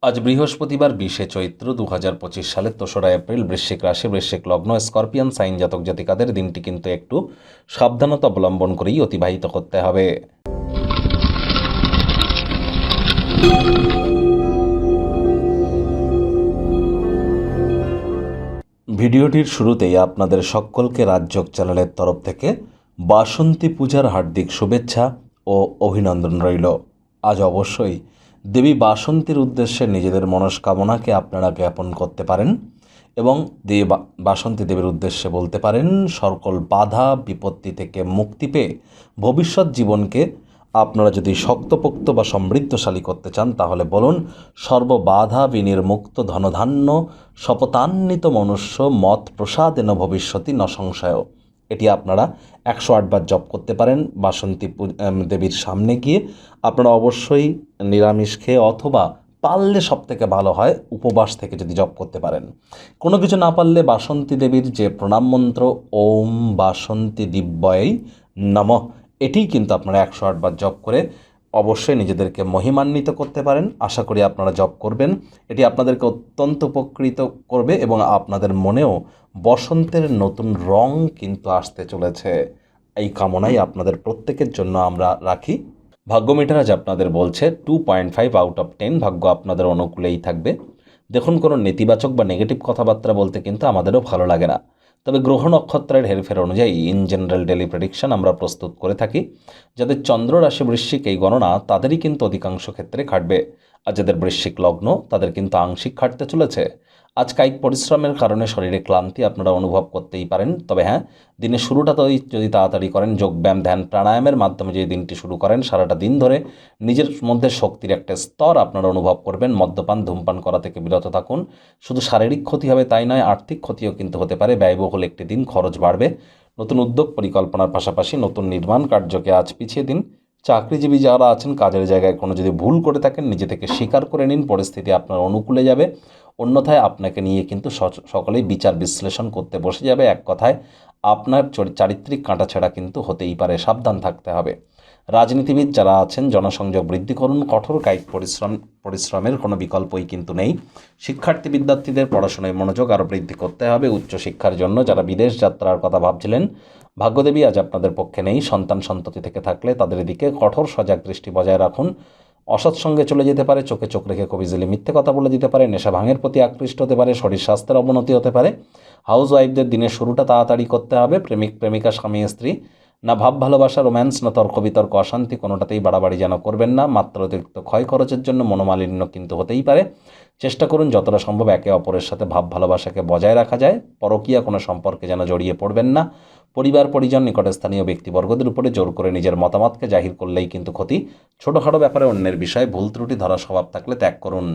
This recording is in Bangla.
আজ বৃহস্পতিবার 20শে চৈত্র 2025 সালের 3রা এপ্রিল। বৃশ্চিক রাশি, বৃশ্চিক লগ্ন, স্করপিয়ান সাইন জাতক জাতিকাদের দিনটি কিন্তু একটু সাবধানতা অবলম্বন করেই অতিবাহিত করতে হবে। ভিডিওটির শুরুতেই আপনাদের সকলকে রাজযোগ চ্যানেলের তরফ থেকে বাসন্তী পূজার হার্দিক শুভেচ্ছা ও অভিনন্দন রইল। আজ অবশ্যই দেবী বাসন্তীর উদ্দেশ্যে নিজেদের মনস্কামনাকে আপনারা জ্ঞাপন করতে পারেন এবং দেবী বাসন্তী দেবীর উদ্দেশ্যে বলতে পারেন, সকল বাধা বিপত্তি থেকে মুক্তি পেয়ে ভবিষ্যৎ জীবনকে আপনারা যদি শক্তপোক্ত বা সমৃদ্ধশালী করতে চান তাহলে বলুন, সর্ববাধা বিনির্মুক্ত ধনধান্য শপথান্বিত মনুষ্য মত প্রসাদেন ভবিষ্যতি ন সংশয়। এটি আপনারা 108 বার জপ করতে পারেন। বাসন্তী দেবীর সামনে গিয়ে আপনারা অবশ্যই নিরামিষ খেয়ে অথবা পারলে সব থেকে ভালো হয় উপবাস থেকে যদি জপ করতে পারেন। কোনো কিছু না পারলে বাসন্তী দেবীর যে প্রণাম মন্ত্র ওম বাসন্তী দিব্যই নমঃ, এটিই কিন্তু আপনারা 108 বার জপ করে অবশ্যই নিজেদেরকে মহিমান্বিত করতে পারেন। আশা করি আপনারা জপ করবেন। এটি আপনাদেরকে অত্যন্ত উপকৃত করবে এবং আপনাদের মনেও বসন্তের নতুন রং কিন্তু আসতে চলেছে। এই কামনাই আপনাদের প্রত্যেকের জন্য আমরা রাখি। ভাগ্য মিটার আজ আপনাদের বলছে 2.5 আউট অফ 10। ভাগ্য আপনাদের অনুকূলেই থাকবে। দেখুন, কোনো নেতিবাচক বা নেগেটিভ কথাবার্তা বলতে কিন্তু আমাদেরও ভালো লাগে না, তবে গ্রহ নক্ষত্রের হেরফের অনুযায়ী ইন জেনারেল ডেলি প্রেডিকশন আমরা প্রস্তুত করে থাকি। যাদের চন্দ্র রাশি বৃশ্চিক, এই গণনা তাদেরই কিন্তু অধিকাংশ ক্ষেত্রে খাটবে। আর যাদের বৃশ্চিক লগ্ন তাদের কিন্তু আংশিক খাটতে চলেছে। আজ কায়িক পরিশ্রমের কারণে শরীরে ক্লান্তি আপনারা অনুভব করতেই পারেন, তবে হ্যাঁ, দিনের শুরুটা তো যদি তাড়াতাড়ি করেন, যোগব্যায়াম ধ্যান প্রাণায়ামের মাধ্যমে যদি দিনটি শুরু করেন, সারাটা দিন ধরে নিজের মধ্যে শক্তির একটা স্তর আপনারা অনুভব করবেন। মদ্যপান ধূমপান করা থেকে বিরত থাকুন। শুধু শারীরিক ক্ষতি হবে তাই নয়, আর্থিক ক্ষতিও কিন্তু হতে পারে। ব্যয়বহুল একটি দিন, খরচ বাড়বে। নতুন উদ্যোগ পরিকল্পনার পাশাপাশি নতুন নির্মাণ কার্যকে আজ পিছিয়ে দিন। চাকরিজীবী যারা আছেন, কাজের জায়গায় কোনো যদি ভুল করে থাকেন নিজে থেকে স্বীকার করে নিন, পরিস্থিতি আপনার অনুকূলে যাবে। অন্যথায় আপনাকে নিয়ে কিন্তু সকলেই বিচার বিশ্লেষণ করতে বসে যাবে। এক কথায় আপনার চারিত্রিক কাঁটাছেঁড়া কিন্তু হতেই পারে, সাবধান থাকতে হবে। রাজনীতিবিদ যারা আছেন, জনসংযোগ বৃদ্ধি করুন। কঠোর কায়িক পরিশ্রমের কোনো বিকল্পই কিন্তু নেই। শিক্ষার্থী বিদ্যার্থীদের পড়াশোনায় মনোযোগ আরও বৃদ্ধি করতে হবে। উচ্চশিক্ষার জন্য যারা বিদেশ যাত্রার কথা ভাবছিলেন, ভাগ্যদেবী আজ আপনাদের পক্ষে নেই। সন্তান সন্ততি থেকে থাকলে তাদের দিকে কঠোর সজাগ দৃষ্টি বজায় রাখুন। অসৎ সঙ্গে চলে যেতে পারে, চোখে চোখ রেখে খুব ইজিলি মিথ্যে কথা বলে দিতে পারে, নেশা ভাঙের প্রতি আকৃষ্ট হতে পারে, শরীর স্বাস্থ্যের অবনতি হতে পারে। হাউস ওয়াইফদের দিনের শুরুটা তাড়াতাড়ি করতে হবে। প্রেমিক প্রেমিকা স্বামী স্ত্রী না ভাব ভালোবাসা রোম্যান্স, না তর্ক বিতর্ক অশান্তি, কোনোটাতেই বাড়াবাড়ি যেন করবেন না। মাত্র অতিরিক্ত ক্ষয় খরচের জন্য মনোমালিন্য কিন্তু হতেই পারে। চেষ্টা করুন যতটা সম্ভব একে অপরের সাথে ভাব ভালোবাসাকে বজায় রাখা যায়। পরকীয়া কোনো সম্পর্কে যেন জড়িয়ে পড়বেন না। পরিবার পরিজন নিকটস্থানীয় ব্যক্তিবর্গদের উপরে জোর করে নিজের মতামতকে জাহির করলেই কিন্তু ক্ষতি। ছোটোখাটো ব্যাপারে অন্যের বিষয়ে ভুল ত্রুটি ধরা স্বভাব থাকলে ত্যাগ করুন।